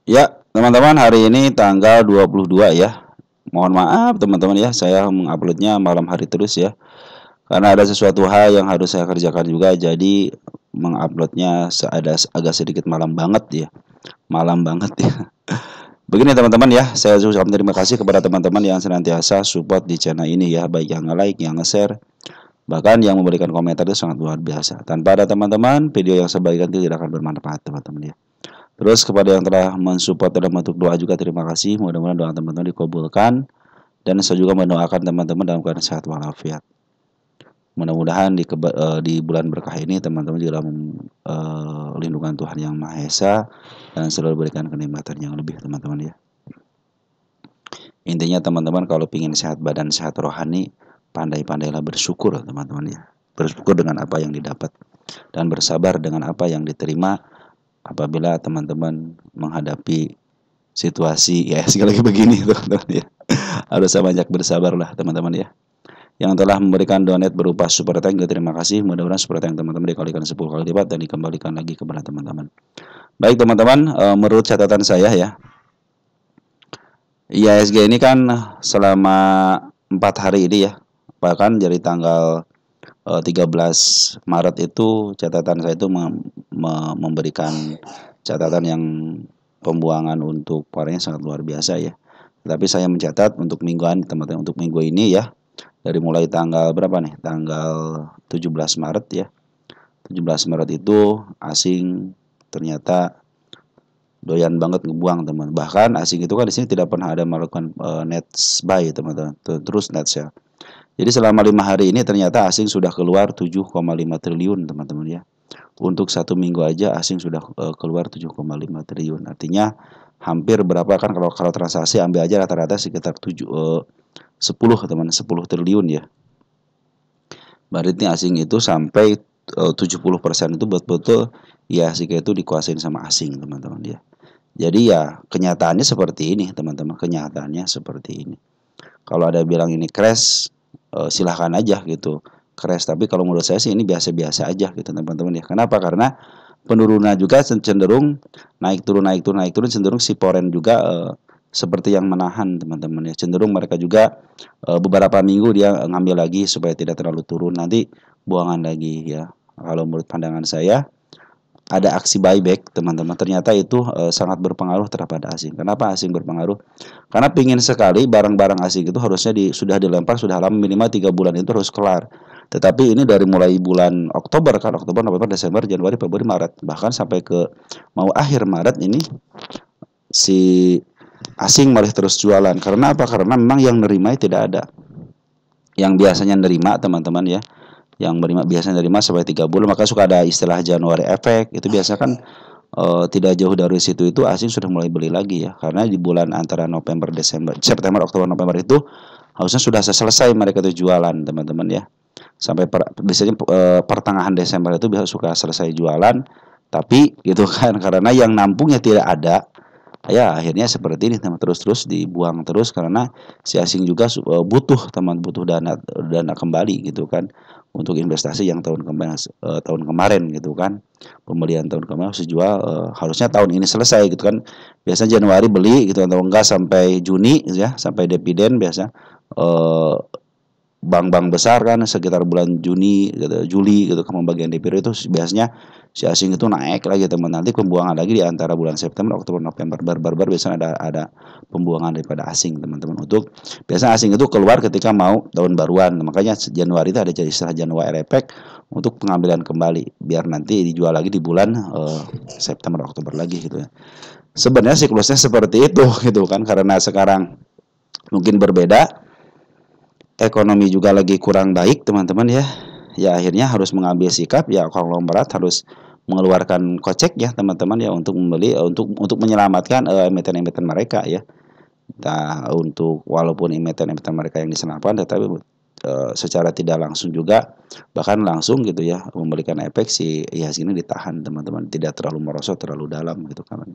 Ya, teman-teman, hari ini tanggal 22 ya. Mohon maaf teman-teman ya, saya menguploadnya malam hari terus ya. Karena ada sesuatu hal yang harus saya kerjakan juga, jadi menguploadnya ada agak sedikit malam banget ya. Malam banget ya. Begini teman-teman ya, saya ucapkan terima kasih kepada teman-teman yang senantiasa support di channel ini ya, baik yang nge-like, yang nge-share, bahkan yang memberikan komentar itu sangat luar biasa. Tanpa ada teman-teman, video yang saya bagikan itu tidak akan bermanfaat teman-teman ya. Terus kepada yang telah mensupport dalam bentuk doa juga terima kasih. Mudah-mudahan doa teman-teman dikabulkan dan saya juga mendoakan teman-teman dalam keadaan sehat walafiat. Mudah-mudahan di bulan berkah ini teman-teman juga dalam lindungan Tuhan Yang Maha Esa dan selalu berikan kenikmatan yang lebih teman-teman ya. Intinya teman-teman kalau ingin sehat badan, sehat rohani, pandai-pandailah bersyukur teman-teman ya. Bersyukur dengan apa yang didapat dan bersabar dengan apa yang diterima apabila teman-teman menghadapi situasi ya sekali lagi begini teman-teman ya. Harus banyak bersabarlah teman-teman ya. Yang telah memberikan donat berupa super thank you, terima kasih. Mudah-mudahan super thank teman-teman dikalikan 10 kali lipat dan dikembalikan lagi kepada teman-teman. Baik teman-teman, menurut catatan saya ya, IHSG ini kan selama 4 hari ini ya, bahkan dari tanggal 13 Maret itu catatan saya itu memberikan catatan yang pembuangan untuk parahnya sangat luar biasa ya. Tapi saya mencatat untuk mingguan teman-teman, untuk minggu ini ya, dari mulai tanggal berapa nih? Tanggal 17 Maret ya. 17 Maret itu asing ternyata doyan banget ngebuang teman. Bahkan asing itu kan di sini tidak pernah ada melakukan net buy teman-teman. Terus net sell. Jadi selama 5 hari ini ternyata asing sudah keluar 7,5 triliun teman-teman ya. Untuk 1 minggu aja asing sudah keluar 7,5 triliun. Artinya hampir berapa kan kalau transaksi ambil aja rata-rata sekitar 10 teman 10 triliun ya. Berarti asing itu sampai 70% itu betul-betul ya asing itu dikuasain sama asing teman-teman ya. Jadi ya kenyataannya seperti ini teman-teman, kenyataannya seperti ini. Kalau ada bilang ini crash, silahkan aja gitu crash. Tapi kalau menurut saya sih ini biasa-biasa aja gitu teman-teman ya. Kenapa? Karena penurunan juga cenderung naik turun cenderung si poren juga seperti yang menahan teman-teman ya. Cenderung mereka juga beberapa minggu dia ngambil lagi supaya tidak terlalu turun, nanti buangan lagi ya. Kalau menurut pandangan saya ada aksi buyback teman-teman, ternyata itu sangat berpengaruh terhadap asing. Kenapa asing berpengaruh? Karena pingin sekali barang-barang asing itu harusnya sudah dilempar sudah lama, minimal 3 bulan itu harus kelar. Tetapi ini dari mulai bulan Oktober kan, Oktober, November, Desember, Januari, Februari, Maret, bahkan sampai ke mau akhir Maret ini si asing malah terus jualan. Karena apa? Karena memang yang nerima tidak ada. Yang biasanya nerima teman-teman ya, yang biasanya nerima sampai 3 bulan, maka suka ada istilah Januari efek. Itu biasa kan tidak jauh dari situ itu asing sudah mulai beli lagi ya. Karena di bulan antara November, Desember, September, Oktober, November itu harusnya sudah selesai mereka itu jualan teman-teman ya. Sampai biasanya pertengahan Desember itu bisa suka selesai jualan, tapi gitu kan karena yang nampungnya tidak ada. Ya akhirnya seperti ini teman, terus dibuang terus karena si asing juga butuh dana kembali gitu kan untuk investasi yang tahun kemarin gitu kan, pembelian tahun kemarin harus dijual, harusnya tahun ini selesai gitu kan. Biasanya Januari beli gitu atau enggak sampai Juni ya, sampai dividen biasa bank-bank besar kan sekitar bulan Juni gitu, Juli gitu kan pembagian dividen itu biasanya si asing itu naik lagi teman. Nanti pembuangan lagi di antara bulan September, Oktober, November, baru biasanya ada pembuangan daripada asing teman-teman. Untuk biasanya asing itu keluar ketika mau tahun baruan. Makanya Januari itu ada jadi istilah Januari efek untuk pengambilan kembali biar nanti dijual lagi di bulan September, Oktober lagi gitu ya. Sebenarnya siklusnya seperti itu gitu kan, karena sekarang mungkin berbeda, ekonomi juga lagi kurang baik teman-teman ya. Ya akhirnya harus mengambil sikap ya, konglomerat harus mengeluarkan kocek ya teman-teman ya untuk membeli untuk menyelamatkan emiten-emiten mereka ya. Nah, untuk walaupun emiten-emiten mereka yang diselamatkan, tetapi secara tidak langsung juga bahkan langsung gitu ya memberikan efek si IHSG ini ditahan teman-teman, tidak terlalu merosot terlalu dalam gitu kan.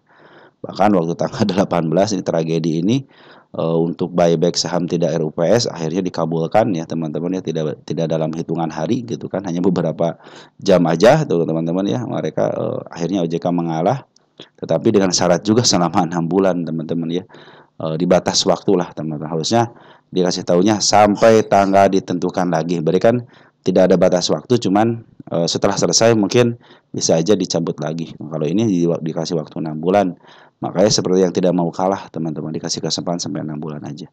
Bahkan waktu tanggal 18 ini tragedi ini untuk buyback saham tidak RUPS akhirnya dikabulkan ya teman-teman ya, tidak dalam hitungan hari gitu kan, hanya beberapa jam aja tuh teman-teman ya, mereka akhirnya OJK mengalah Tetapi dengan syarat juga selama 6 bulan teman-teman ya. Di batas waktu lah teman-teman. Harusnya dikasih tahunya sampai tanggal ditentukan lagi. Berarti kan tidak ada batas waktu, cuman setelah selesai mungkin bisa aja dicabut lagi. Nah, kalau ini dikasih waktu 6 bulan, makanya seperti yang tidak mau kalah teman-teman, dikasih kesempatan sampai 6 bulan aja.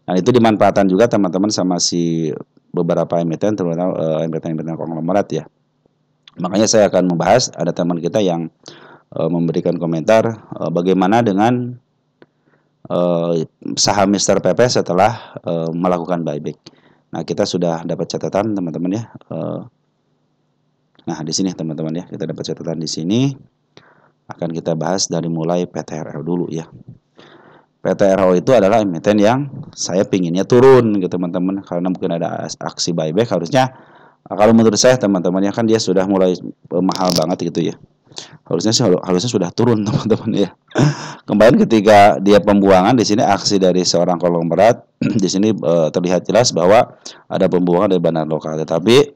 Nah itu dimanfaatkan juga teman-teman sama si beberapa emiten, terutama emiten-emiten konglomerat ya. Makanya saya akan membahas, ada teman kita yang memberikan komentar bagaimana dengan saham Mr. PP setelah melakukan buyback. Nah, kita sudah dapat catatan teman-teman ya. Nah, di sini teman-teman ya, kita dapat catatan di sini. Akan kita bahas dari mulai PTRO dulu ya. PTRO itu adalah emiten yang saya pinginnya turun gitu teman-teman, karena mungkin ada aksi buyback. Harusnya kalau menurut saya teman-teman ya, kan dia sudah mulai mahal banget gitu ya. Harusnya sudah turun teman-teman ya. Kemarin ketika dia pembuangan, di sini aksi dari seorang konglomerat di sini terlihat jelas bahwa ada pembuangan dari bandar lokal, tetapi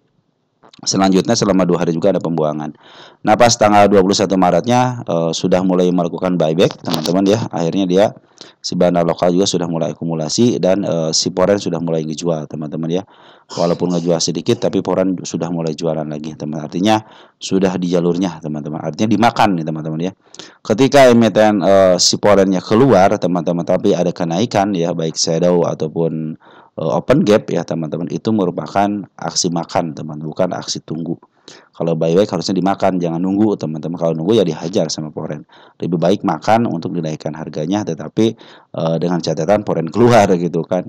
selanjutnya selama 2 hari juga ada pembuangan. Nah pas tanggal 21 Maretnya sudah mulai melakukan buyback teman-teman ya. Akhirnya dia si bandar lokal juga sudah mulai akumulasi, dan si Poren sudah mulai ngejual teman-teman ya. Walaupun ngejual sedikit, tapi Poren sudah mulai jualan lagi teman. Artinya sudah di jalurnya teman-teman. Artinya dimakan nih teman-teman ya. Ketika emiten si Porennya keluar teman-teman, tapi ada kenaikan ya, baik shadow ataupun open gap ya teman-teman, itu merupakan aksi makan teman, bukan aksi tunggu. Kalau buyback harusnya dimakan, jangan nunggu teman-teman. Kalau nunggu ya dihajar sama Poren. Lebih baik makan untuk dinaikkan harganya, tetapi dengan catatan Poren keluar gitu kan.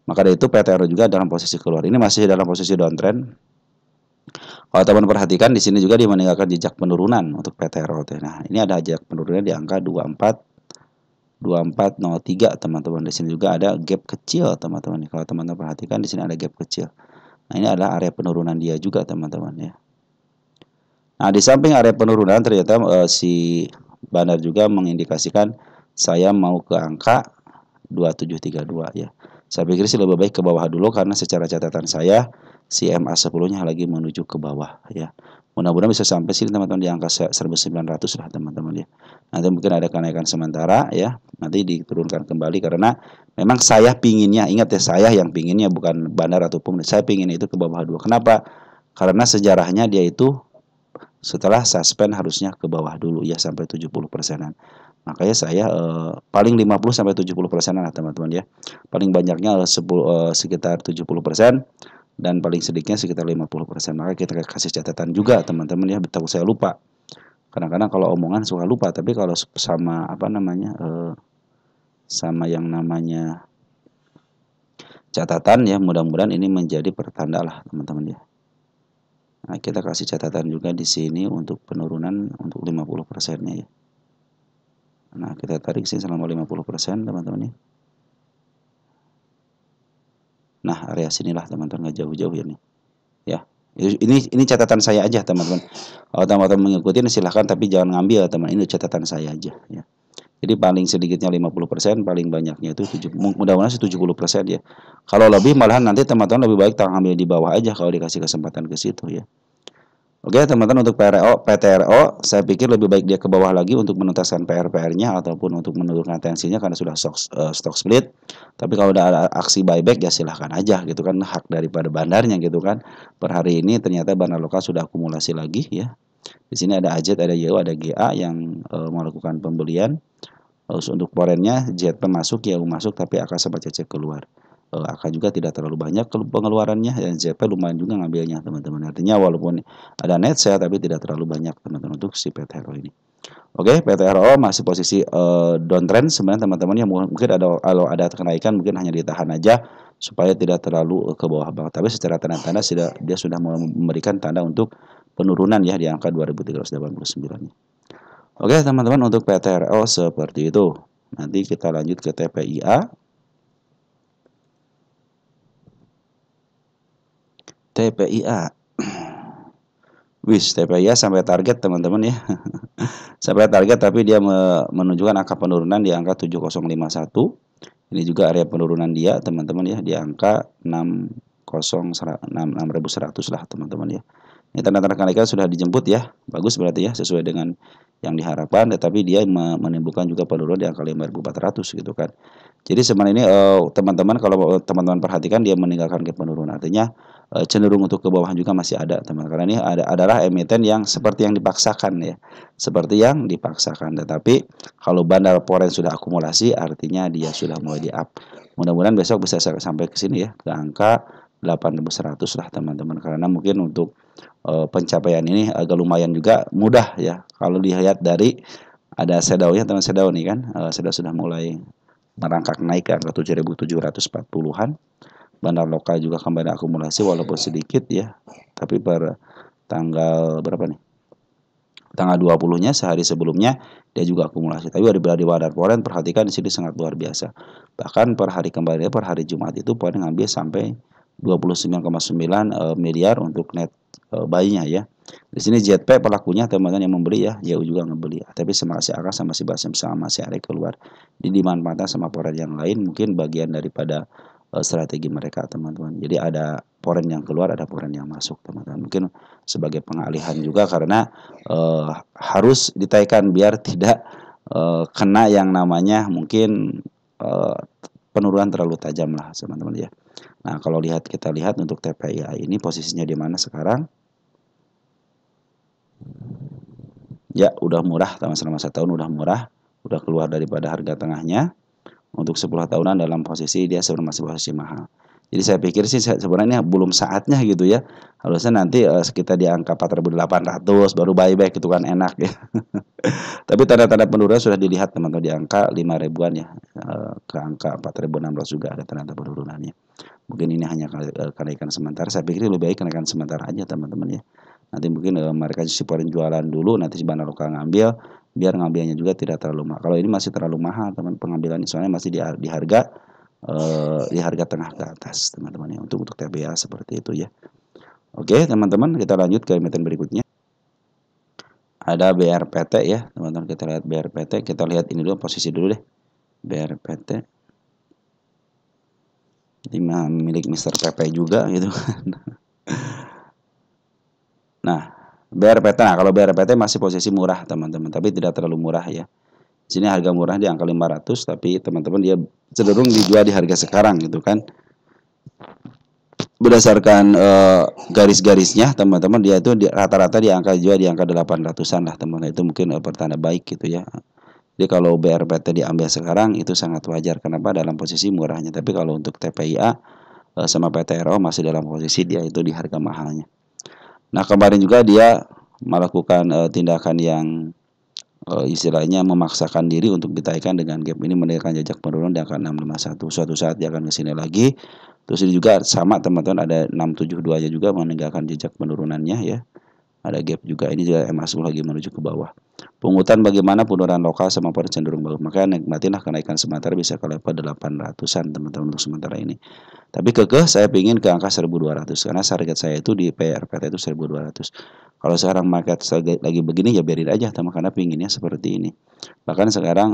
Maka dari itu PTRO juga dalam posisi keluar. Ini masih dalam posisi downtrend. Kalau teman perhatikan di sini juga dia meninggalkan jejak penurunan untuk PTRO. Nah, ini ada jejak penurunan di angka 2403 teman-teman. Di sini juga ada gap kecil teman-teman. Kalau teman-teman perhatikan di sini ada gap kecil. Nah, ini adalah area penurunan dia juga teman-teman ya. Nah, di samping area penurunan ternyata si bandar juga mengindikasikan saya mau ke angka 2732 ya. Saya pikir sih lebih baik ke bawah dulu, karena secara catatan saya si MA10-nya lagi menuju ke bawah ya. Mudah-mudahan bisa sampai sini teman-teman di angka 1900 lah teman-teman ya. Nanti mungkin ada kenaikan sementara ya, nanti diturunkan kembali, karena memang saya pinginnya, ingat ya, saya yang pinginnya bukan bandar ataupun, saya pingin itu ke bawah dulu. Kenapa? Karena sejarahnya dia itu setelah suspend harusnya ke bawah dulu ya, sampai 70%-an. Makanya saya paling 50-70% lah teman-teman ya. Paling banyaknya sekitar 70%, dan paling sedikitnya sekitar 50%. Maka kita kasih catatan juga teman-teman ya. Betul, saya lupa. Kadang-kadang kalau omongan suka lupa, tapi kalau sama apa namanya sama yang namanya catatan ya, mudah-mudahan ini menjadi pertanda lah teman-teman ya. Nah, kita kasih catatan juga di sini untuk penurunan untuk 50%-nya ya. Nah, kita tarik sini selama 50% teman-teman ya. Nah, area sinilah teman-teman, nggak jauh-jauh ya nih. Ya. Ini catatan saya aja teman-teman. Kalau teman-teman mengikuti silahkan, tapi jangan ngambil teman. Ini catatan saya aja ya. Jadi paling sedikitnya 50%, paling banyaknya itu mudah-mudahan 70% ya. Kalau lebih malahan nanti teman-teman lebih baik ambil di bawah aja kalau dikasih kesempatan ke situ ya. Oke teman-teman, untuk PTRO saya pikir lebih baik dia ke bawah lagi untuk menuntaskan PR-nya ataupun untuk menurunkan tensinya, karena sudah stock split. Tapi kalau udah ada aksi buyback ya silahkan aja gitu kan, hak daripada bandarnya gitu kan. Per hari ini ternyata bandar lokal sudah akumulasi lagi ya. Di sini ada AZ, ada YO, ada GA yang melakukan pembelian. Untuk Porennya ZP masuk, YO masuk, tapi AK sama CC keluar. AK juga tidak terlalu banyak pengeluarannya, dan ZP lumayan juga ngambilnya teman-teman. Artinya walaupun ada net sale, tapi tidak terlalu banyak teman-teman untuk si PTRO ini. Oke, PTRO masih posisi downtrend sebenarnya teman-teman ya. Mungkin kalau ada kenaikan mungkin hanya ditahan aja supaya tidak terlalu ke bawah banget. Tapi secara tanda-tanda dia sudah memberikan tanda untuk penurunan ya di angka 2389. Oke teman-teman, untuk PTRO seperti itu. Nanti kita lanjut ke TPIA. TPIA sampai target teman-teman ya. Sampai target, tapi dia menunjukkan angka penurunan di angka 7051. Ini juga area penurunan dia teman-teman ya, di angka 6100 lah teman-teman ya. Ini tanda-tanda kenaikan sudah dijemput ya. Bagus berarti ya, sesuai dengan yang diharapkan, tetapi dia menimbulkan juga penurunan di angka 5.400 gitu kan. Jadi sebenarnya ini teman-teman kalau teman-teman perhatikan dia meninggalkan gap penurunan, artinya cenderung untuk ke bawah juga masih ada teman. Karena ini adalah emiten yang seperti yang dipaksakan ya, seperti yang dipaksakan. Tetapi kalau bandar foreign sudah akumulasi, artinya dia sudah mulai di up. Mudah-mudahan besok bisa sampai ke sini ya, ke angka 8.100 lah teman-teman. Karena mungkin untuk pencapaian ini agak lumayan juga mudah ya. Kalau dilihat dari ada sedaunya teman sedau nih kan, sedau sudah mulai merangkak naik ke angka 7.740-an. Bandar lokal juga kembali akumulasi walaupun sedikit ya. Tapi per tanggal berapa nih? Tanggal 20-nya sehari sebelumnya dia juga akumulasi. Tapi di bandar foreign perhatikan di sini sangat luar biasa. Bahkan per hari kembali per hari Jumat itu foreign ngambil sampai 29,9 miliar untuk net buy-nya ya. Di sini JP pelakunya teman-teman yang membeli ya, YU juga ngebeli. Tapi masih akan sama si Basem sama masih ada keluar. Di dimanfaatkan sama foreign yang lain mungkin bagian daripada strategi mereka teman-teman. Jadi ada foreign yang keluar, ada foreign yang masuk teman-teman. Mungkin sebagai pengalihan juga karena harus ditaikan biar tidak kena yang namanya mungkin penurunan terlalu tajam lah teman-teman ya. Nah kalau kita lihat untuk TPIA ini posisinya di mana sekarang? Ya udah murah teman, selama 1 tahun udah murah, udah keluar daripada harga tengahnya. Untuk 10 tahunan dalam posisi dia sebenarnya masih posisi mahal. Jadi saya pikir sih sebenarnya belum saatnya gitu ya. Harusnya nanti sekitar di angka 4.800 baru buyback itu kan enak ya. Tapi tanda-tanda penurunan sudah dilihat teman-teman di angka 5 ribuan ya. Ke angka 4.600 juga ada tanda penurunannya. Mungkin ini hanya kenaikan sementara. Saya pikir lebih baik kenaikan sementara aja teman-teman ya. Nanti mungkin mereka siporin jualan dulu, nanti si bandar lokal ngambil, biar ngambilnya juga tidak terlalu mahal. Kalau ini masih terlalu mahal teman pengambilannya, soalnya masih di harga tengah ke atas teman-teman ya, untuk TBA seperti itu ya. Oke teman-teman, kita lanjut ke emiten berikutnya. Ada BRPT ya teman-teman, kita lihat BRPT, kita lihat ini dulu posisi dulu deh. BRPT milik Mr. PP juga gitu kan. Nah, BRPT, nah kalau BRPT masih posisi murah teman-teman, tapi tidak terlalu murah ya. Di sini harga murah di angka 500, tapi teman-teman dia cenderung dijual di harga sekarang gitu kan. Berdasarkan garis-garisnya teman-teman dia itu rata-rata di angka jual di angka 800-an lah teman-teman. Itu mungkin pertanda baik gitu ya. Jadi kalau BRPT diambil sekarang itu sangat wajar. Kenapa? Dalam posisi murahnya. Tapi kalau untuk TPIA sama PTRO masih dalam posisi dia itu di harga mahalnya. Nah kemarin juga dia melakukan tindakan yang istilahnya memaksakan diri untuk ditaikan dengan gap ini meninggalkan jejak penurunan di angka 651. Suatu saat dia akan ke sini lagi. Terus ini juga sama teman-teman, ada 672-nya juga meninggalkan jejak penurunannya ya. Ada gap juga, ini juga masuk lagi menuju ke bawah. Pungutan bagaimana penurunan lokal sama pada cenderung bagus. Makanya nikmatilah kenaikan sementara bisa ke level 800-an teman-teman untuk sementara ini. Tapi kekeh saya ingin ke angka 1.200 karena target saya itu di PRPT itu 1.200. Kalau sekarang market lagi begini ya biarin aja teman, karena pinginnya seperti ini. Bahkan sekarang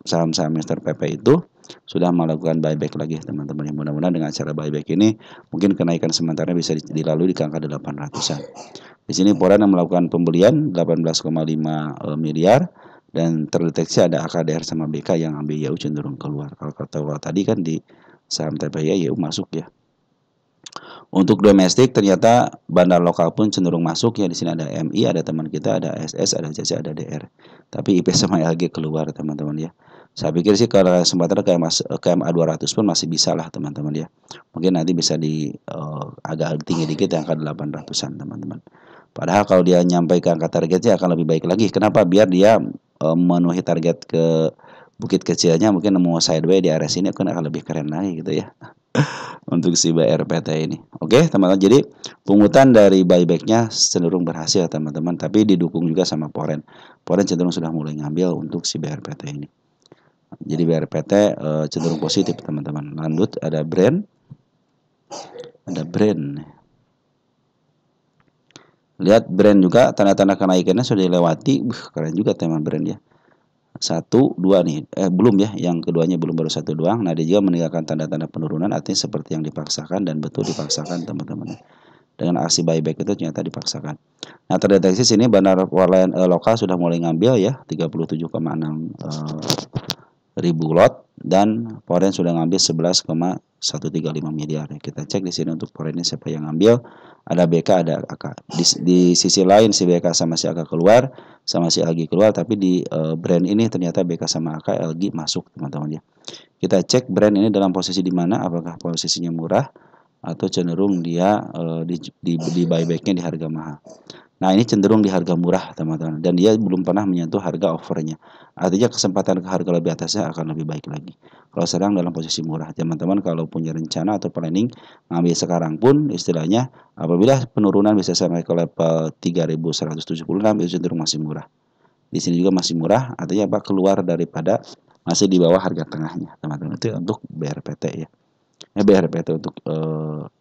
saham-saham Mr. PP itu sudah melakukan buyback lagi teman-teman. Mudah-mudahan dengan cara buyback ini mungkin kenaikan sementara bisa dilalui di angka 800-an. Di sini Foreign yang melakukan pembelian 18,5 miliar dan terdeteksi ada AKDR sama BK yang ambil YU cenderung keluar. Kalau tadi kan di saham TPI YU masuk ya. Untuk domestik ternyata bandar lokal pun cenderung masuk ya. Di sini ada MI, ada teman kita, ada SS, ada JC, ada DR. Tapi IP sama LG keluar teman-teman ya. Saya pikir sih kalau kesempatan KMA 200 pun masih bisa lah teman-teman ya. Mungkin nanti bisa di agak tinggi dikit yang angka 800-an teman-teman. Padahal kalau dia nyampai ke angka targetnya akan lebih baik lagi. Kenapa? Biar dia memenuhi target ke bukit kecilnya, mungkin mau sideway di area sini akan lebih keren lagi gitu ya. Untuk si BRPT ini. Oke teman-teman, jadi pungutan dari buybacknya cenderung berhasil teman-teman, tapi didukung juga sama Foreign cenderung sudah mulai ngambil untuk si BRPT ini. Jadi BRPT cenderung positif teman-teman. Lanjut ada brand. Lihat brand juga tanda-tanda kenaikannya sudah dilewati. Keren juga teman brand ya. 1, 2 nih, belum ya, yang keduanya belum, baru 1 doang. Nah dia juga meninggalkan tanda-tanda penurunan, artinya seperti yang dipaksakan dan betul dipaksakan teman-teman. dengan aksi buyback itu ternyata dipaksakan. Nah, terdeteksi sini bandar lokal sudah mulai ngambil ya 37,6 ribu lot, dan foreign sudah ngambil 11,135 miliar. Kita cek di sini untuk foreign siapa yang ngambil. Ada BK, ada AK. Di sisi lain si BK sama si AK keluar, sama si LG keluar, tapi di brand ini ternyata BK sama AK LG masuk, teman-teman ya. Kita cek brand ini dalam posisi di mana, apakah posisinya murah atau cenderung dia di buybacknya di harga mahal. Nah, ini cenderung di harga murah, teman-teman, dan dia belum pernah menyentuh harga offernya. Artinya kesempatan ke harga lebih atasnya akan lebih baik lagi. Kalau sedang dalam posisi murah, teman-teman kalau punya rencana atau planning ngambil sekarang pun istilahnya apabila penurunan bisa sampai ke level 3.176 itu cenderung masih murah. Di sini juga masih murah, artinya apa? Keluar daripada masih di bawah harga tengahnya, teman-teman. Itu untuk BRPT ya. BRPT untuk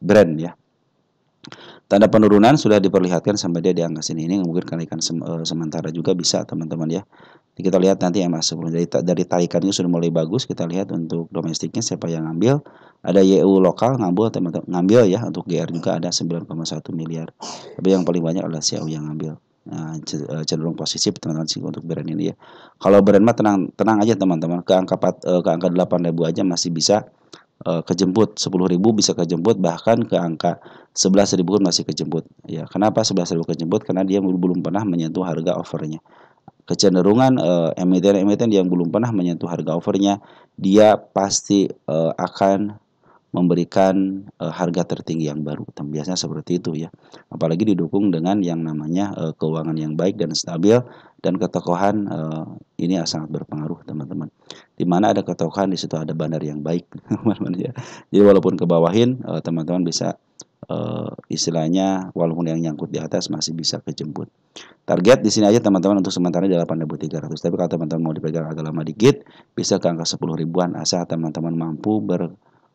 brand ya. Tanda penurunan sudah diperlihatkan sampai dia di angka sini. Ini mungkin kenaikan sementara juga bisa, teman-teman ya. Kita lihat nanti MA10 dari tarikannya sudah mulai bagus. Kita lihat untuk domestiknya siapa yang ngambil. Ada YU lokal ngambil, teman-teman, ngambil ya. Untuk GR juga ada 9,1 miliar. Tapi yang paling banyak adalah CU yang ngambil. Nah, cenderung positif, teman-teman sih untuk brand ini ya. Kalau brand mah tenang aja, teman-teman. Ke angka 8.000 aja masih bisa kejemput. 10.000 bisa kejemput, bahkan ke angka 11.000 pun masih kejemput ya. Kenapa 11.000 kejemput? Karena dia belum pernah menyentuh harga offernya. Kecenderungan emiten-emiten yang belum pernah menyentuh harga offernya, dia pasti akan memberikan harga tertinggi yang baru. Biasanya seperti itu ya. Apalagi didukung dengan yang namanya keuangan yang baik dan stabil, dan ketokohan ini sangat berpengaruh, teman-teman. Di mana ada ketokohan, di situ ada bandar yang baik, teman-teman ya. Jadi walaupun ke bawahin, teman-teman bisa istilahnya walaupun yang nyangkut di atas masih bisa kejemput. Target di sini aja, teman-teman, untuk sementara 8.300. Tapi kalau teman-teman mau dipegang agak lama dikit, bisa ke angka 10 ribuan asal teman-teman mampu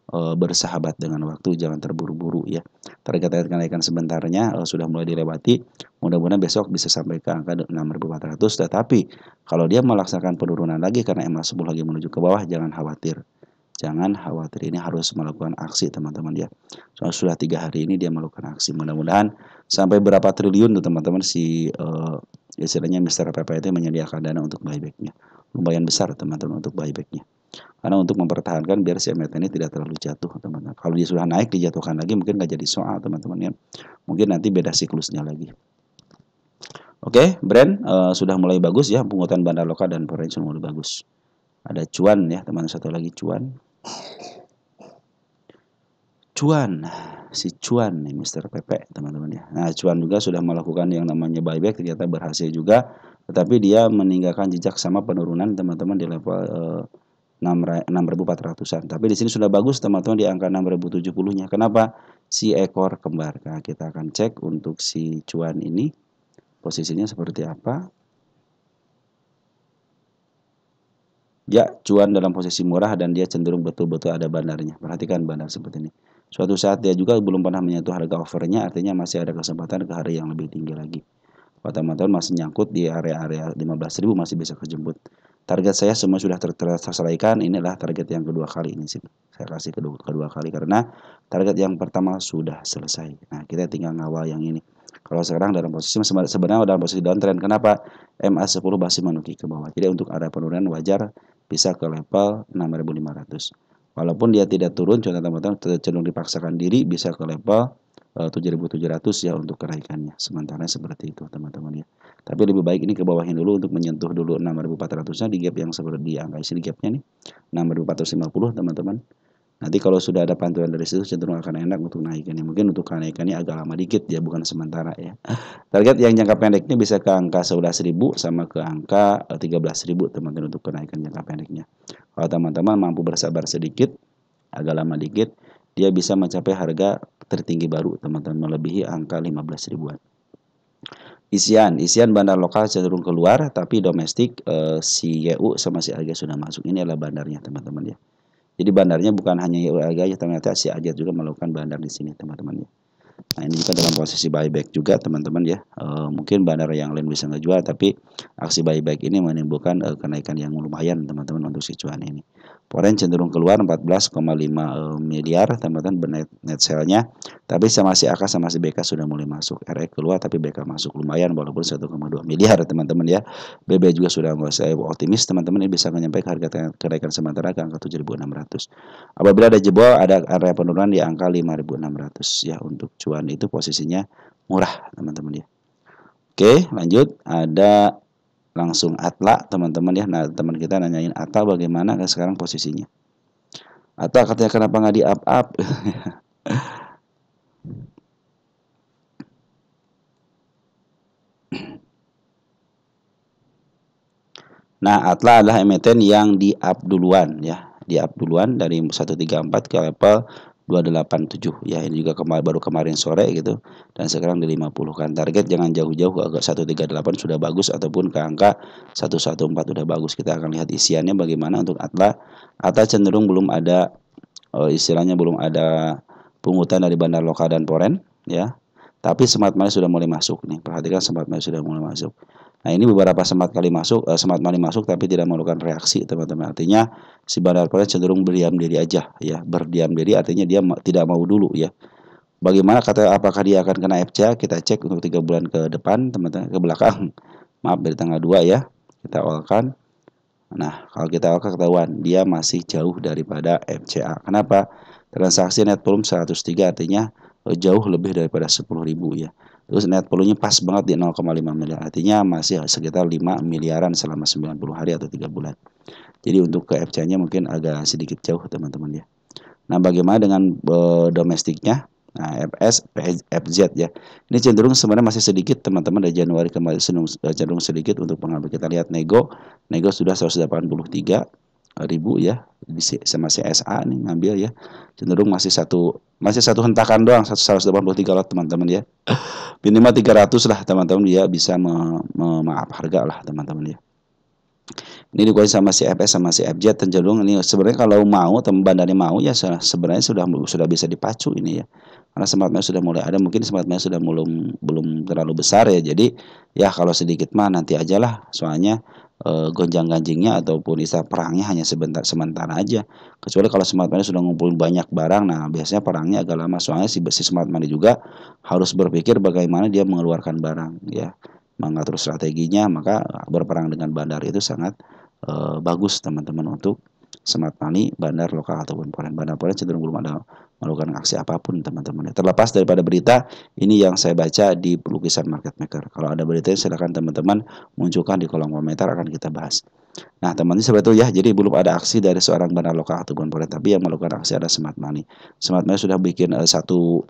bersahabat dengan waktu, jangan terburu-buru ya. Target kenaikan sebentarnya sudah mulai dilewati. Mudah-mudahan besok bisa sampai ke angka 6.400. Tetapi kalau dia melaksanakan penurunan lagi karena MA10 lagi menuju ke bawah, jangan khawatir. Jangan khawatir, ini harus melakukan aksi, teman-teman ya. Soalnya sudah 3 hari ini dia melakukan aksi. Mudah-mudahan sampai berapa triliun tuh, teman-teman, si istilahnya Mr. PPT menyediakan dana untuk buybacknya. Lumayan besar, teman-teman, untuk buybacknya. Karena untuk mempertahankan biar si emiten ini tidak terlalu jatuh, teman-teman. Kalau dia sudah naik dijatuhkan lagi mungkin nggak jadi soal, teman-teman ya. Mungkin nanti beda siklusnya lagi. Oke, brand sudah mulai bagus ya, pungutan bandar lokal dan foreign sudah mulai bagus. Ada cuan ya, teman, satu lagi cuan. Cuan, si cuan nih Mr. PP, teman-teman ya. Nah, cuan juga sudah melakukan yang namanya buyback, ternyata berhasil juga. Tetapi dia meninggalkan jejak sama penurunan, teman-teman, di level 6.400-an. Tapi di sini sudah bagus, teman-teman, di angka 6.070-nya. Kenapa? Si ekor kembar. Nah, kita akan cek untuk si cuan ini posisinya seperti apa. Ya, cuan dalam posisi murah dan dia cenderung betul-betul ada bandarnya. Perhatikan bandar seperti ini. Suatu saat dia juga belum pernah menyentuh harga offernya, artinya masih ada kesempatan ke hari yang lebih tinggi lagi. Kalau teman-teman masih nyangkut di area-area 15.000 masih bisa kejemput. Target saya semua sudah terselesaikan. Inilah target yang kedua kali ini sih. Saya kasih kedua kali karena target yang pertama sudah selesai. Nah, kita tinggal ngawal yang ini. Kalau sekarang dalam posisi sebenarnya dalam posisi downtrend. Kenapa? MA10 masih menuki ke bawah. Jadi untuk area penurunan wajar bisa ke level 6.500. Walaupun dia tidak turun, contoh teman-teman cenderung dipaksakan diri bisa ke level 7.700 ya untuk kenaikannya. Sementara seperti itu, teman-teman ya. Tapi lebih baik ini ke bawahin dulu untuk menyentuh dulu 6.400-nya di gap yang seperti di angka isi gapnya nih 6.450, teman-teman. Nanti kalau sudah ada pantulan dari situ cenderung akan enak untuk naikannya. Mungkin untuk kenaikannya agak lama dikit ya, bukan sementara ya. Target yang jangka pendeknya bisa ke angka 11.000 sama ke angka 13.000, teman-teman, untuk kenaikan jangka pendeknya. Kalau teman-teman mampu bersabar sedikit, agak lama dikit, dia bisa mencapai harga tertinggi baru, teman-teman, melebihi angka 15 ribuan. Isian bandar lokal cenderung keluar, tapi domestik si YU sama si AG sudah masuk. Ini adalah bandarnya, teman-teman ya. Jadi bandarnya bukan hanya YU AG aja, ternyata si AG juga melakukan bandar di sini, teman-teman ya. Nah, ini juga dalam posisi buyback juga, teman-teman ya. Mungkin bandar yang lain bisa ngejual, tapi aksi buyback ini menimbulkan kenaikan yang lumayan, teman-teman, untuk si cuan ini. Foreign cenderung keluar 14,5 miliar teman-teman net sale-nya. Tapi sama si AK sama si BK sudah mulai masuk. RE keluar tapi BK masuk lumayan walaupun 1,2 miliar teman-teman ya. BB juga sudah mulai, saya optimis teman-teman ini bisa menyampaikan harga kenaikan sementara ke angka 7.600. Apabila ada jebol ada area penurunan di angka 5.600 ya. Untuk cuan itu posisinya murah teman-teman ya. Oke, lanjut ada langsung Atla teman-teman ya. Nah teman kita nanyain Atla bagaimana sekarang posisinya. Atla katanya kenapa nggak di up. Nah Atla adalah emiten yang di up duluan ya, di up duluan dari 134 ke level 287 ya. Ini juga baru kemarin sore gitu, dan sekarang di 50 kan. Target jangan jauh-jauh ke agak 138 sudah bagus, ataupun ke angka 114 sudah bagus. Kita akan lihat isiannya bagaimana untuk Atla. Atla cenderung belum ada istilahnya belum ada pungutan dari bandar lokal dan foreign ya. Tapi smart money sudah mulai masuk nih. Perhatikan smart money sudah mulai masuk. Nah, ini beberapa smart money masuk tapi tidak melakukan reaksi, teman-teman. Artinya si bandar foreign cenderung berdiam diri aja ya. Berdiam diri artinya dia tidak mau dulu ya. Bagaimana apakah dia akan kena FCA? Kita cek untuk 3 bulan ke depan, teman-teman, ke belakang. Maaf, dari tanggal 2 ya. Kita awalkan. Nah, kalau kita awalkan ketahuan dia masih jauh daripada FCA. Kenapa? Transaksi net volume 103 artinya jauh lebih daripada 10.000 ya. Terus net volume-nya pas banget di 0,5 miliar. Artinya masih sekitar 5 miliaran selama 90 hari atau 3 bulan. Jadi untuk ke FCA-nya mungkin agak sedikit jauh teman-teman ya. Nah, bagaimana dengan domestiknya? Nah, FS, FZ ya. Ini cenderung sebenarnya masih sedikit teman-teman, dari Januari kemarin cenderung sedikit untuk pengambil. Kita lihat nego sudah 183.000 ya. Sama CSA nih ngambil ya. Cenderung masih satu hentakan doang, 183 lot teman-teman ya. Minimal 300 lah teman-teman, dia bisa maaf harga lah teman-teman ya. Ini dikuasai sama si FS sama si FJ cenderung ini sebenarnya kalau mau bandarnya mau ya sebenarnya sudah bisa dipacu ini ya. Karena smart money sudah mulai ada, mungkin smart money sudah belum terlalu besar ya. Jadi ya kalau sedikit mah nanti aja lah. Soalnya gonjang-ganjingnya ataupun istilah perangnya hanya sementara aja. Kecuali kalau smart money sudah ngumpulin banyak barang, nah biasanya perangnya agak lama. Soalnya si smart money juga harus berpikir bagaimana dia mengeluarkan barang ya, mengatur strateginya. Maka berperang dengan bandar itu sangat bagus teman-teman untuk smart money bandar lokal ataupun foreign. Bandar foreign cenderung belum ada melakukan aksi apapun teman-teman. Terlepas daripada berita ini yang saya baca di Lukisan Market Maker. Kalau ada berita silakan teman-teman munculkan di kolom komentar, akan kita bahas. Nah teman-teman seperti itu ya. Jadi belum ada aksi dari seorang bandar lokal ataupun foreign, tapi yang melakukan aksi ada smart money. Smart money sudah bikin satu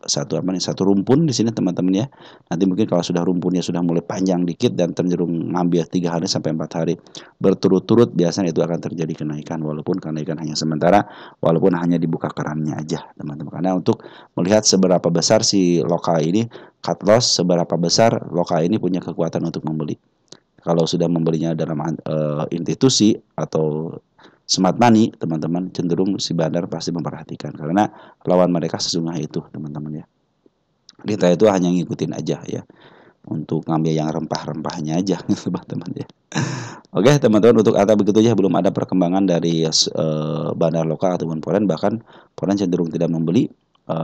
rumpun di sini teman-teman ya. Nanti mungkin kalau sudah rumpunnya sudah mulai panjang dikit dan cenderung ngambil 3 hari sampai 4 hari berturut-turut, biasanya itu akan terjadi kenaikan, walaupun kenaikan hanya sementara, walaupun hanya dibuka kerannya aja teman-teman. Karena untuk melihat seberapa besar si lokal ini cut loss, seberapa besar lokal ini punya kekuatan untuk membeli. Kalau sudah membelinya dalam institusi atau smart money, teman-teman, cenderung si bandar pasti memperhatikan karena lawan mereka sesungguhnya itu teman-teman ya. Kita itu hanya ngikutin aja ya, untuk ngambil yang rempah-rempahnya aja teman-teman ya. Oke teman-teman, untuk ATA begitu aja, belum ada perkembangan dari bandar lokal ataupun foreign. Bahkan foreign cenderung tidak membeli.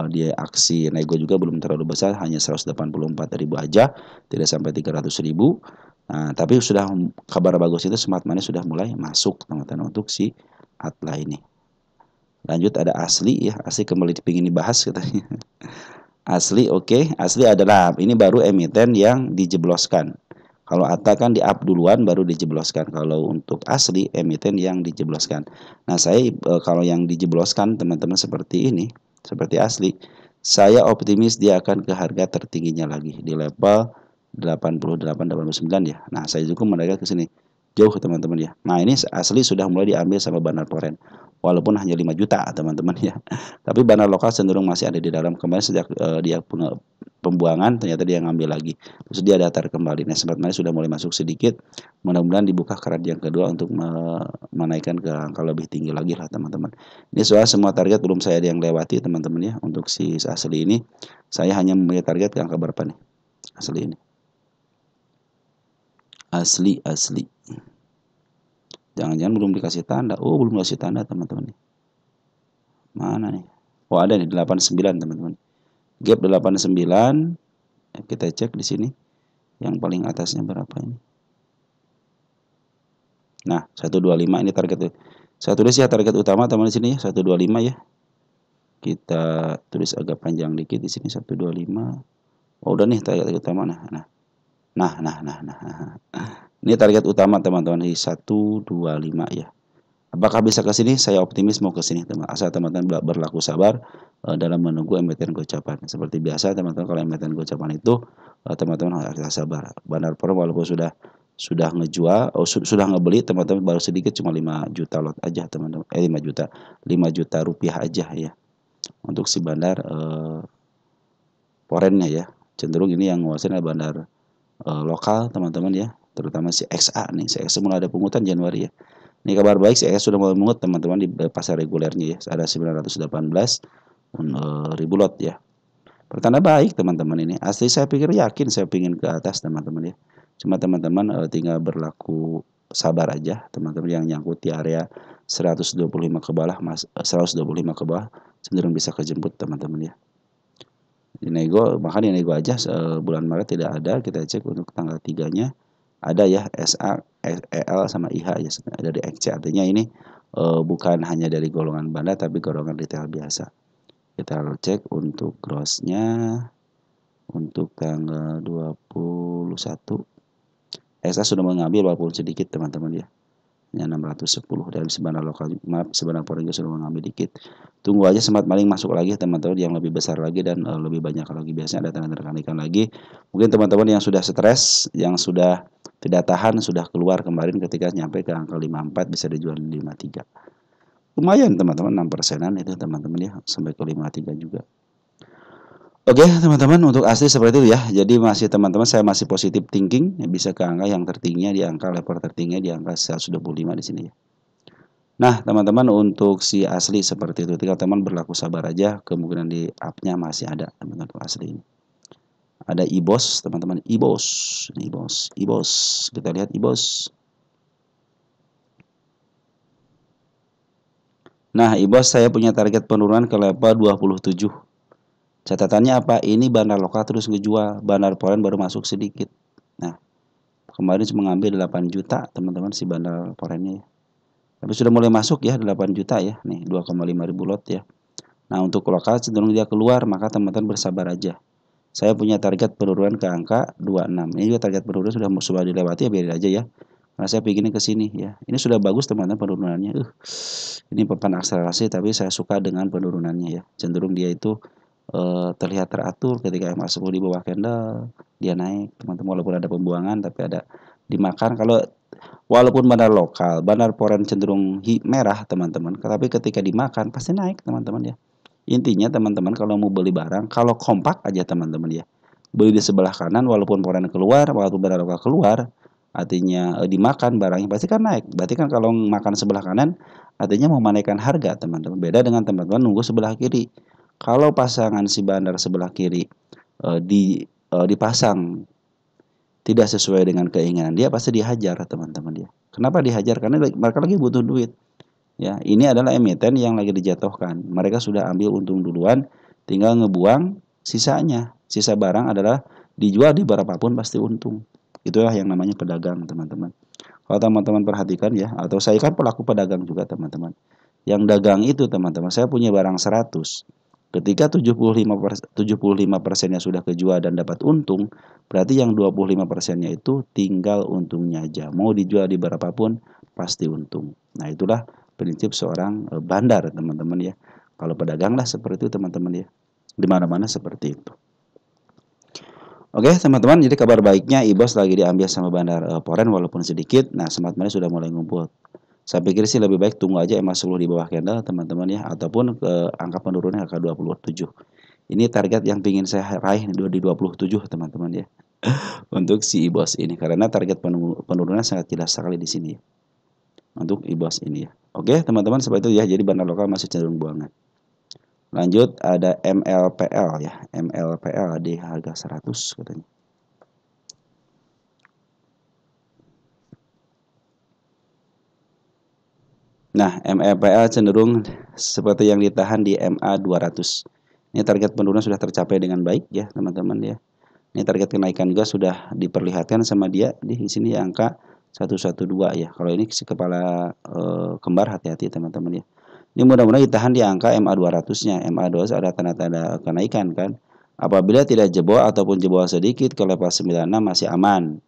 Dia aksi nego juga belum terlalu besar, hanya 184.000 aja, tidak sampai 300.000. Nah, tapi sudah kabar bagus itu smart money sudah mulai masuk teman-teman untuk si Atla ini. Lanjut ada Asli ya, Asli kembali dipingin dibahas katanya. Asli oke. Asli adalah ini baru emiten yang dijebloskan. Kalau Atta kan di up duluan baru dijebloskan. Kalau untuk Asli emiten yang dijebloskan. Nah saya kalau yang dijebloskan teman-teman seperti ini, seperti Asli, saya optimis dia akan ke harga tertingginya lagi di level 88-89 ya. Nah saya juga mereka ke sini jauh teman-teman ya. Nah ini Asli sudah mulai diambil sama bandar foreign, walaupun hanya 5 juta teman-teman ya. Tapi bandar lokal cenderung masih ada di dalam. Kemarin sejak dia pembuangan ternyata dia ngambil lagi, terus dia datar kembali. Nah smart money sudah mulai masuk sedikit, mudah-mudahan dibuka keran yang kedua untuk menaikkan ke angka lebih tinggi lagi lah teman-teman. Ini soal semua target belum saya ada yang lewati teman-teman ya. Untuk si Asli ini saya hanya memiliki target ke angka berapa nih Asli ini. Asli Jangan-jangan belum dikasih tanda. Oh, belum kasih tanda, teman-teman. Mana nih? Oh, ada nih 89, teman-teman. Gap 89. Kita cek di sini. Yang paling atasnya berapa ini? Nah, 125 ini target. Saya tulis ya target utama teman di sini ya, 125 ya. Kita tulis agak panjang dikit di sini 125. Oh, udah nih target utama nah. Ini target utama teman-teman di 125 ya. Apakah bisa ke sini? Saya optimis mau ke sini teman. Asal teman-teman berlaku sabar dalam menunggu emiten gocapan. Seperti biasa teman-teman kalau emiten gocapan itu teman-teman harus sabar. Bandar Pro walaupun sudah ngejual, sudah ngebeli teman-teman baru sedikit cuma 5 juta lot aja teman-teman. 5 juta rupiah aja ya. Untuk si bandar forennya ya. Cenderung ini yang nguasain bandar lokal teman-teman ya. Terutama si XA nih. Si XA mulai ada pungutan Januari ya. Ini kabar baik, saya sudah mulai mengut teman-teman di pasar regulernya ya. Ada 918 ribu lot ya. Pertanda baik teman-teman ini. Asli saya pikir yakin saya pingin ke atas teman-teman ya. Cuma teman-teman tinggal berlaku sabar aja teman-teman yang nyangkut di area 125 ke bawah 125 ke bawah cenderung bisa kejemput teman-teman ya. Di nego bahkan di nego aja bulan Maret tidak ada, kita cek untuk tanggal 3-nya ada ya SA, EL sama IH ya dari XC, artinya ini bukan hanya dari golongan bandar tapi golongan retail biasa. Kita cek untuk grossnya untuk tanggal 21 SA sudah mengambil walaupun sedikit teman-teman ya, hanya 610 dan sebenarnya lokal sebenarnya Poren sudah mengambil dikit. Tunggu aja smart maling masuk lagi teman-teman yang lebih besar lagi dan lebih banyak lagi, biasanya ada tanda kenaikan lagi. Mungkin teman-teman yang sudah stres, yang sudah tidak tahan, sudah keluar kemarin ketika nyampe ke angka 54 bisa dijual di 53. Lumayan teman-teman, 6%an itu teman-teman ya, sampai ke 53 juga. Oke teman-teman, untuk asli seperti itu ya. Jadi masih teman-teman saya masih positif thinking, ya, bisa ke angka yang tertingginya di angka level tertingginya di angka 125 di sini ya. Nah teman-teman untuk si asli seperti itu, tinggal teman berlaku sabar aja, kemungkinan di up-nya masih ada teman-teman asli ini. Ada IBOS teman-teman, IBOS, IBOS, kita lihat IBOS. Nah IBOS saya punya target penurunan ke level 27. Catatannya apa? Ini bandar lokal terus ngejual, bandar foreign baru masuk sedikit. Nah, kemarin cuma ngambil 8 juta teman-teman si bandar foreignnya ya. Tapi sudah mulai masuk ya 8 juta ya. Nih 2,5 ribu lot ya. Nah, untuk lokal cenderung dia keluar, maka teman-teman bersabar aja. Saya punya target penurunan ke angka 26. Ini juga target penurunan sudah dilewati ya, biarin aja ya. Karena saya pinginnya ke sini ya. Ini sudah bagus teman-teman penurunannya. Ini papan akselerasi tapi saya suka dengan penurunannya ya. Cenderung dia itu terlihat teratur ketika MA10 di bawah candle dia naik teman-teman, walaupun ada pembuangan tapi ada dimakan. Kalau walaupun bandar lokal, bandar foreign cenderung merah teman-teman, tapi ketika dimakan pasti naik teman-teman ya. Intinya teman-teman kalau mau beli barang, kalau kompak aja teman-teman ya, beli di sebelah kanan walaupun foreign keluar, walaupun bandar lokal keluar, artinya dimakan barangnya pasti kan naik. Berarti kan kalau makan sebelah kanan artinya mau menaikkan harga teman-teman. Beda dengan teman-teman nunggu sebelah kiri. Kalau pasangan si bandar sebelah kiri dipasang tidak sesuai dengan keinginan dia, pasti dihajar teman-teman dia. Kenapa dihajar? Karena mereka lagi butuh duit. Ya, ini adalah emiten yang lagi dijatuhkan. Mereka sudah ambil untung duluan, tinggal ngebuang sisanya. Sisa barang adalah dijual di berapapun pasti untung. Itulah yang namanya pedagang teman-teman. Kalau teman-teman perhatikan ya, atau saya kan pelaku pedagang juga teman-teman. Yang dagang itu teman-teman, saya punya barang 100. Ketika 75%-nya sudah kejual dan dapat untung, berarti yang 25%-nya itu tinggal untungnya aja. Mau dijual di berapapun pasti untung. Nah, itulah prinsip seorang bandar, teman-teman ya. Kalau pedagang lah seperti itu, teman-teman ya. Di mana-mana seperti itu. Oke, teman-teman, jadi kabar baiknya IBOS lagi diambil sama bandar foreign walaupun sedikit. Nah, smart money sudah mulai ngumpul. Saya pikir sih lebih baik tunggu aja MA10 di bawah candle teman-teman ya, ataupun ke angka penurunannya angka 27. Ini target yang ingin saya raih di 27 teman-teman ya. Untuk si IBOS ini karena target penurunan sangat jelas sekali di sini ya. Untuk IBOS ini ya. Oke, teman-teman seperti itu ya. Jadi bandar lokal masih cenderung buangan. Lanjut ada MLPL ya. MLPL di harga 100 katanya. Nah, MEPL cenderung seperti yang ditahan di MA 200. Ini target penurunan sudah tercapai dengan baik ya, teman-teman ya. Ini target kenaikan juga sudah diperlihatkan sama dia di sini angka 112 ya. Kalau ini si kepala kembar hati-hati teman-teman ya. Ini mudah-mudahan ditahan di angka MA 200-nya. MA 200 ada tanda-tanda kenaikan kan. Apabila tidak jebol ataupun jebol sedikit ke level 96 masih aman.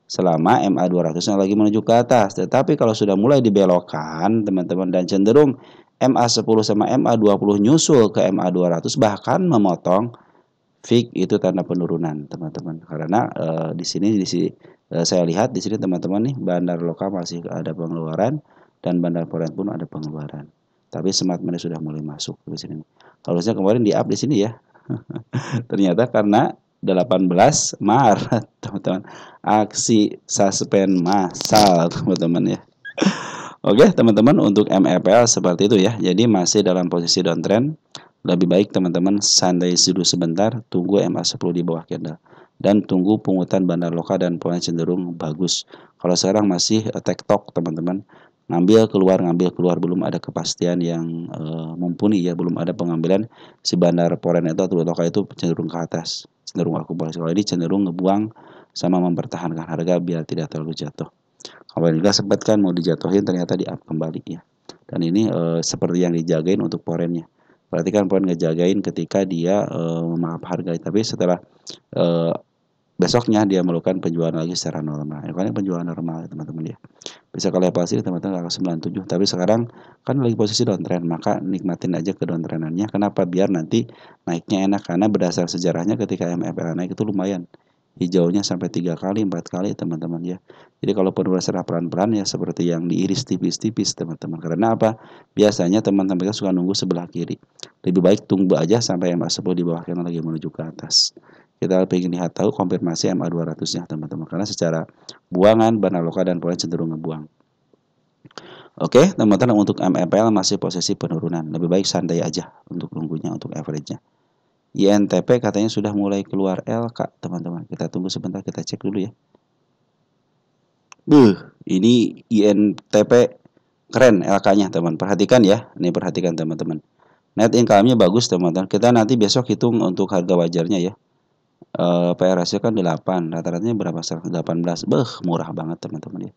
Selama MA 200-nya lagi menuju ke atas. Tetapi kalau sudah mulai dibelokkan teman-teman dan cenderung MA 10 sama MA 20 nyusul ke MA 200 bahkan memotong fix, itu tanda penurunan teman-teman. Karena saya lihat di sini teman-teman nih bandar lokal masih ada pengeluaran dan bandar foreign pun ada pengeluaran. Tapi smart money sudah mulai masuk ke sini. Harusnya kemarin di up di sini ya. Ternyata karena 18 Maret teman-teman, aksi suspend massal teman-teman ya. Oke teman-teman, untuk MEPL seperti itu ya. Jadi masih dalam posisi downtrend. Lebih baik teman-teman santai dulu sebentar, tunggu MA10 di bawah candle dan tunggu pungutan bandar lokal dan poin cenderung bagus. Kalau sekarang masih tektok teman-teman, ngambil keluar belum ada kepastian yang mumpuni ya, belum ada pengambilan si bandar poren itu atau lokal itu cenderung ke atas, cenderung akumulasi. Kalau ini cenderung ngebuang sama mempertahankan harga biar tidak terlalu jatuh. Kalau juga sempat kan mau dijatuhin ternyata di up kembali ya. Dan ini seperti yang dijagain untuk porennya. Perhatikan poin ngejagain ketika dia maaf harga, tapi setelah besoknya dia melakukan penjualan lagi secara normal. Ini kan penjualan normal teman-teman ya. Bisa ke level sini teman-teman ke 97, tapi sekarang kan lagi posisi downtrend, maka nikmatin aja ke downtrend-nya. Kenapa? Biar nanti naiknya enak, karena berdasar sejarahnya ketika MFL naik itu lumayan. Hijaunya sampai 3 kali, 4 kali teman-teman ya. Jadi kalau penurunan secara pelan-pelan ya seperti yang diiris tipis-tipis teman-teman. Karena apa? Biasanya teman-teman suka nunggu sebelah kiri. Lebih baik tunggu aja sampai MA10 di bawah yang lagi menuju ke atas. Kita ingin lihat tahu konfirmasi MA 200-nya teman-teman. Karena secara buangan bandar lokal dan poin cenderung ngebuang. Oke, teman-teman, untuk MEPL masih posisi penurunan. Lebih baik santai aja untuk nunggunya, untuk average-nya. INTP katanya sudah mulai keluar LK, teman-teman. Kita tunggu sebentar, kita cek dulu ya. Ini INTP keren LK-nya, teman. Perhatikan ya. Ini perhatikan teman-teman. Net income-nya bagus, teman-teman. Kita nanti besok hitung untuk harga wajarnya ya. PR ratio kan 8, rata-ratanya berapa? 18. Murah banget, teman-teman ya.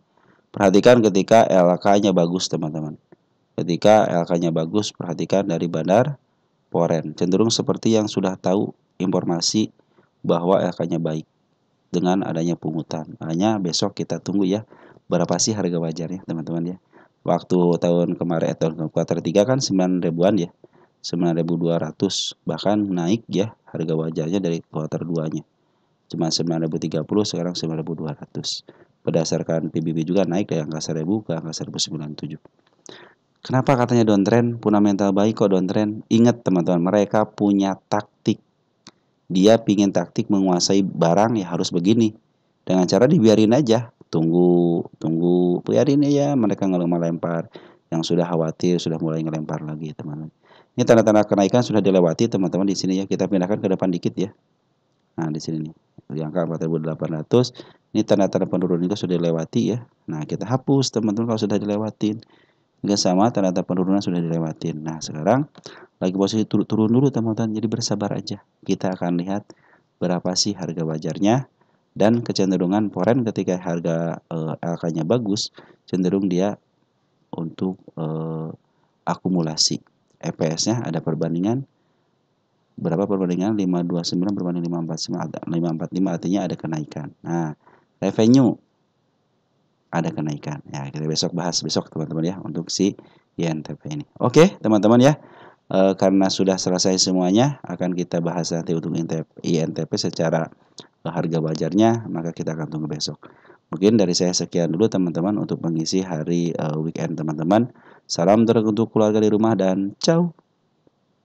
Perhatikan ketika LK-nya bagus, teman-teman. Ketika LK-nya bagus, perhatikan dari bandar poren. Cenderung seperti yang sudah tahu informasi bahwa LK-nya baik dengan adanya pungutan. Hanya besok kita tunggu ya, berapa sih harga wajarnya, teman-teman ya. Waktu tahun kemarin, tahun kuartal 3 kan 9 ribuan ya. 9.200, bahkan naik ya harga wajarnya dari kuartal 2-nya. Cuma 9.030, sekarang 9.200. Berdasarkan PBB juga naik dari angka 1.000 ke angka 1.097. Kenapa katanya downtrend? Fundamental baik kok downtrend. Ingat teman-teman, mereka punya taktik. Dia pingin taktik menguasai barang ya harus begini. Dengan cara dibiarin aja. Tunggu, biarin aja mereka melempar. Yang sudah khawatir sudah mulai ngelempar lagi, teman-teman. Ini tanda-tanda kenaikan sudah dilewati, teman-teman di sini ya. Kita pindahkan ke depan dikit ya. Nah, di sini nih. Di angka 4.800. Ini tanda-tanda penurunan itu sudah dilewati ya. Nah, kita hapus teman-teman kalau sudah dilewatin. Juga sama, tanda-tanda penurunan sudah dilewatin. Nah, sekarang lagi posisi turun dulu teman-teman. Jadi bersabar aja. Kita akan lihat berapa sih harga wajarnya. Dan kecenderungan foreign ketika harga LK-nya bagus, cenderung dia untuk akumulasi. EPS-nya ada perbandingan. Berapa perbandingan? 529 berbanding 545 artinya ada kenaikan. Nah, revenue ada kenaikan. Ya, kita besok bahas besok teman-teman ya untuk si INTP ini. Oke, teman-teman ya. Karena sudah selesai semuanya, akan kita bahas nanti untuk INTP secara harga wajarnya, maka kita akan tunggu besok. Mungkin dari saya sekian dulu teman-teman untuk mengisi hari weekend teman-teman. Salam terus untuk keluarga di rumah dan ciao.